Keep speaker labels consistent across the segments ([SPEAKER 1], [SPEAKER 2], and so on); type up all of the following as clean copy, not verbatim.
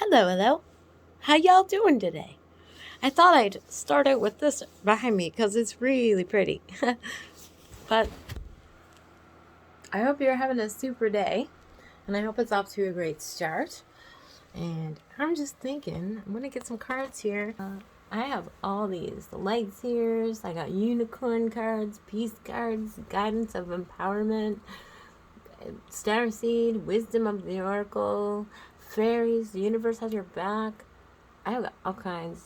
[SPEAKER 1] Hello, hello. How y'all doing today? I thought I'd start out with this behind me because it's really pretty. But I hope you're having a super day, and I hope it's off to a great start. And I'm just thinking, I'm gonna get some cards here. I have all these the light seers. I got unicorn cards, peace cards, guidance of empowerment, star seed, wisdom of the oracle, fairies. The universe has your back. I have got all kinds.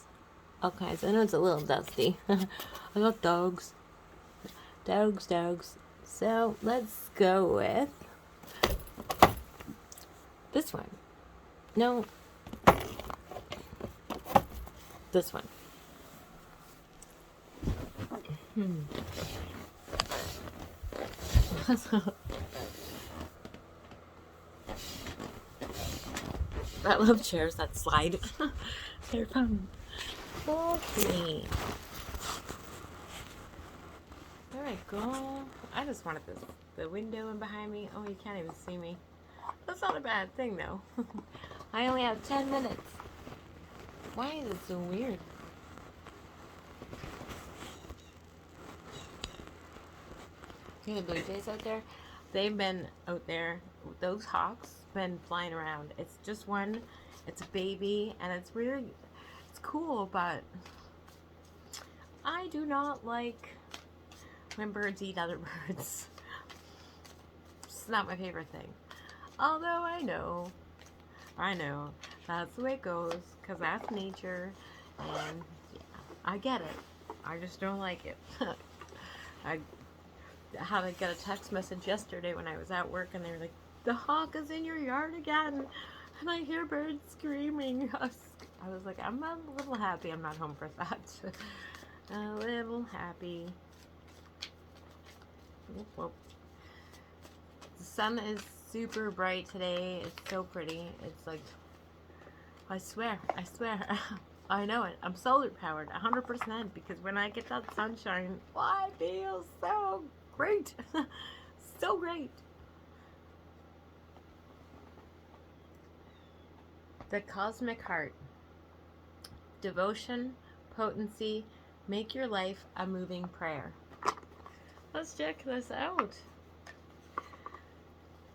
[SPEAKER 1] Okay, so I know it's a little dusty. I got dogs. Dogs. So let's go with this one. No, this one. I love chairs that slide. They're fun. Okay. There I go. I just wanted the window in behind me. Oh, you can't even see me. That's not a bad thing, though. I only have 10 minutes. Why is it so weird? See the blue jays out there? They've been out there. Those hawks been flying around. It's just one. It's a baby, and it's cool, but I do not like when birds eat other birds. It's not my favorite thing. Although I know, that's the way it goes, because that's nature, and yeah, I get it. I just don't like it. I had to get a text message yesterday when I was at work, and they were like, "The hawk is in your yard again," and I hear birds screaming. I was like, I'm a little happy I'm not home for that. A little happy. Whoop. The sun is super bright today. It's so pretty. It's like, I swear. I know it. I'm solar powered 100% because when I get that sunshine, I feel so great. So great. The Cosmic Heart. Devotion, potency, make your life a moving prayer. Let's check this out.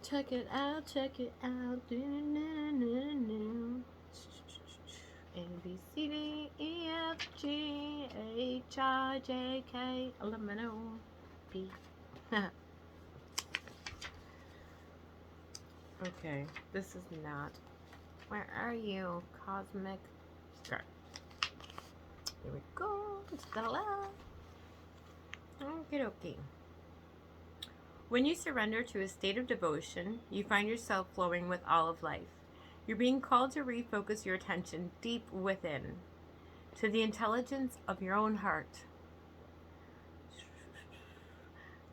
[SPEAKER 1] Check it out. A, B, C, D, E, F, G, H, I, J, K, L, M, N, O, P. Okay, this is not. Where are you, Cosmic Skirt? Here we go. Okay. When you surrender to a state of devotion, you find yourself flowing with all of life. You're being called to refocus your attention deep within, to the intelligence of your own heart.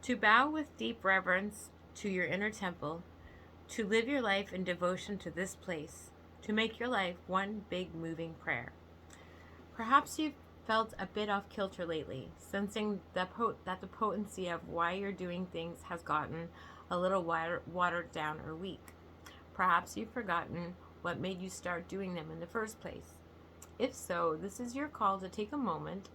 [SPEAKER 1] To bow with deep reverence to your inner temple, to live your life in devotion to this place, to make your life one big moving prayer. Perhaps you've felt a bit off kilter lately, sensing that the potency of why you're doing things has gotten a little watered down or weak. Perhaps you've forgotten what made you start doing them in the first place. If so, this is your call to take a moment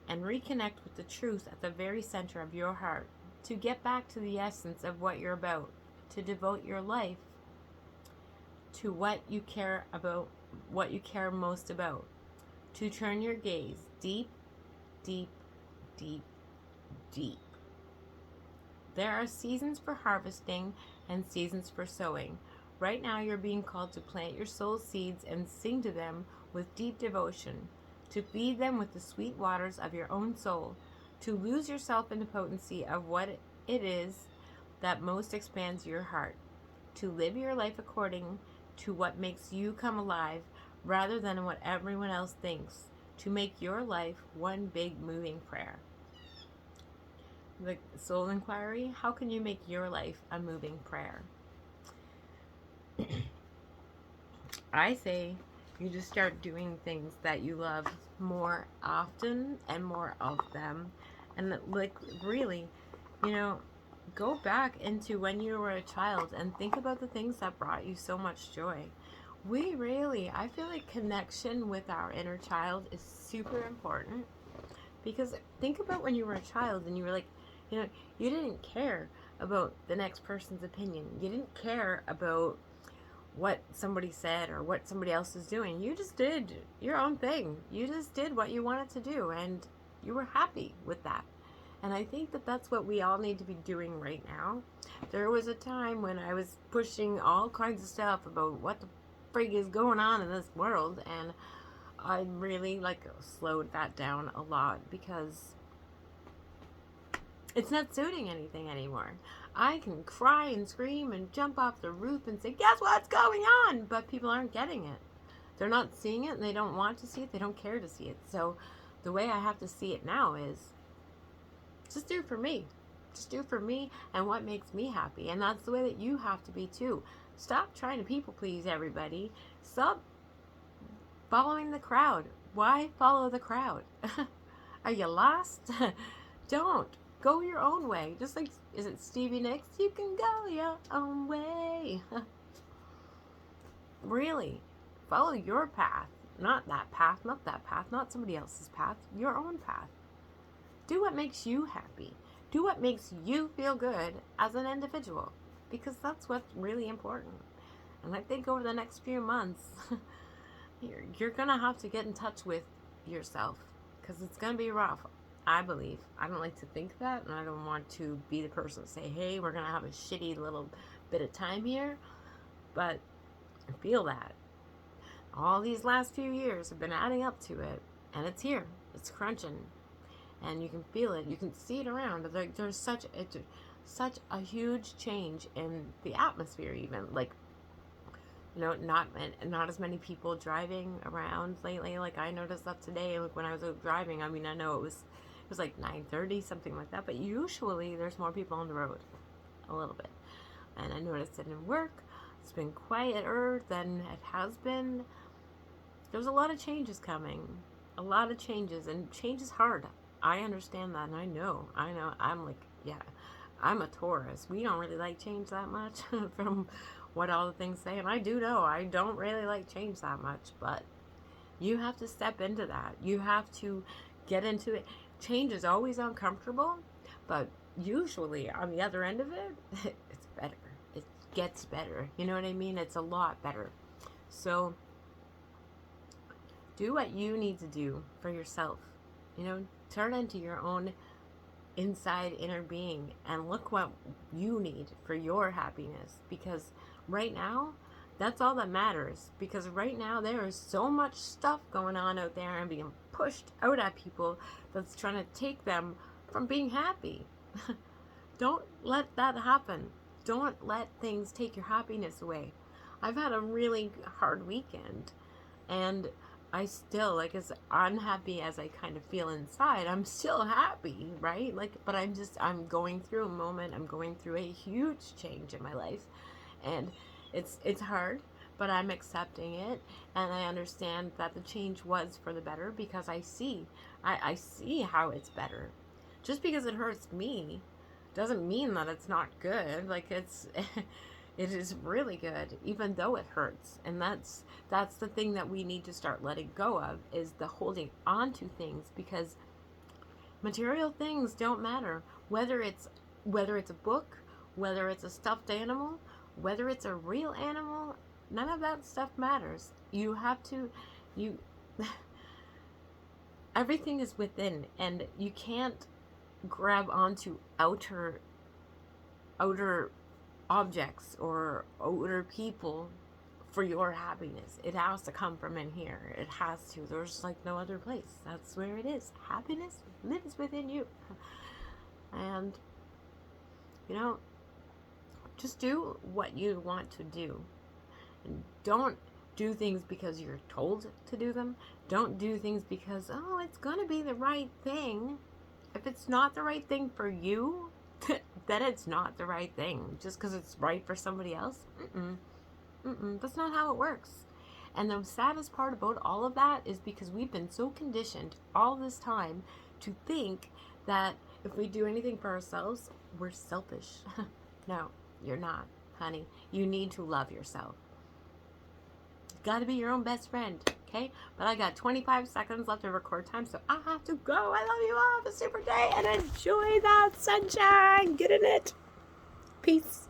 [SPEAKER 1] and reconnect with the truth at the very center of your heart, to get back to the essence of what you're about, to devote your life to what you care about, what you care most about, to turn your gaze deep. There are seasons for harvesting and seasons for sowing. Right now, you're being called to plant your soul seeds and sing to them with deep devotion, to feed them with the sweet waters of your own soul, to lose yourself in the potency of what it is that most expands your heart, to live your life according to what makes you come alive rather than what everyone else thinks, to make your life one big moving prayer. The Soul Inquiry: how can you make your life a moving prayer? I say you just start doing things that you love more often and more of them. And like, really, go back into when you were a child and think about the things that brought you so much joy. I feel like connection with our inner child is super important. Because think about when you were a child and you were like, you know, you didn't care about the next person's opinion. You didn't care about what somebody said or what somebody else is doing. You just did your own thing. You just did what you wanted to do and you were happy with that. And I think that that's what we all need to be doing right now. There was a time when I was pushing all kinds of stuff about what the frig is going on in this world, and I really slowed that down a lot because it's not suiting anything anymore. I can cry and scream and jump off the roof and say, guess what's going on? But people aren't getting it. They're not seeing it and they don't want to see it. They don't care to see it. So the way I have to see it now is just do for me. Just do for me and what makes me happy. And that's the way that you have to be too. Stop trying to people please everybody. Stop following the crowd. Why follow the crowd? Are you lost? Don't. Go your own way. Just like, is it Stevie Nicks? You can go your own way. Really. Follow your path. Not that path, not that path, not somebody else's path. Your own path. Do what makes you happy. Do what makes you feel good as an individual. Because that's what's really important. And I think over the next few months, you're going to have to get in touch with yourself. Because it's going to be rough. I believe. I don't like to think that, and I don't want to be the person to say, hey, we're going to have a shitty little bit of time here, but I feel that. All these last few years have been adding up to it, and it's here. It's crunching, and you can feel it. You can see it around. There's such a huge change in the atmosphere even. Not as many people driving around lately. Like, I noticed that today. Like, when I was out driving, I mean, I know it was like 9:30, something like that. But usually, there's more people on the road, a little bit. And I noticed it in work. It's been quieter than it has been. There's a lot of changes coming. A lot of changes. And change is hard. I understand that, and I know. I'm like, yeah. I'm a Taurus. We don't really like change that much from what all the things say. And I do know I don't really like change that much. But you have to step into that. You have to get into it. Change is always uncomfortable, but usually on the other end of it, it's better. It gets better. You know what I mean? It's a lot better. So do what you need to do for yourself. Turn into your own inside inner being and look what you need for your happiness, because right now that's all that matters. Because right now there is so much stuff going on out there and being pushed out at people that's trying to take them from being happy. Don't let that happen. Don't let things take your happiness away. I've had a really hard weekend, and I still, as unhappy as I kind of feel inside, I'm still happy, right? But I'm going through a moment. I'm going through a huge change in my life, and it's hard, but I'm accepting it, and I understand that the change was for the better, because I see how it's better. Just because it hurts me doesn't mean that it's not good. It is really good, even though it hurts. And that's the thing that we need to start letting go of, is the holding on to things, because material things don't matter. Whether it's a book, whether it's a stuffed animal, whether it's a real animal, none of that stuff matters. Everything is within, and you can't grab onto outer objects or outer people for your happiness. It has to come from in here. It has to. There's no other place. That's where it is. Happiness lives within you. And just do what you want to do. And don't do things because you're told to do them. Don't do things because, it's gonna be the right thing. If it's not the right thing for you, then it's not the right thing. Just because it's right for somebody else, that's not how it works. And the saddest part about all of that is because we've been so conditioned all this time to think that if we do anything for ourselves, we're selfish. No, you're not, honey. You need to love yourself. gotta be your own best friend, okay? But I got 25 seconds left of record time, so I have to go. I love you all. Have a super day and enjoy that sunshine. Get in it. Peace.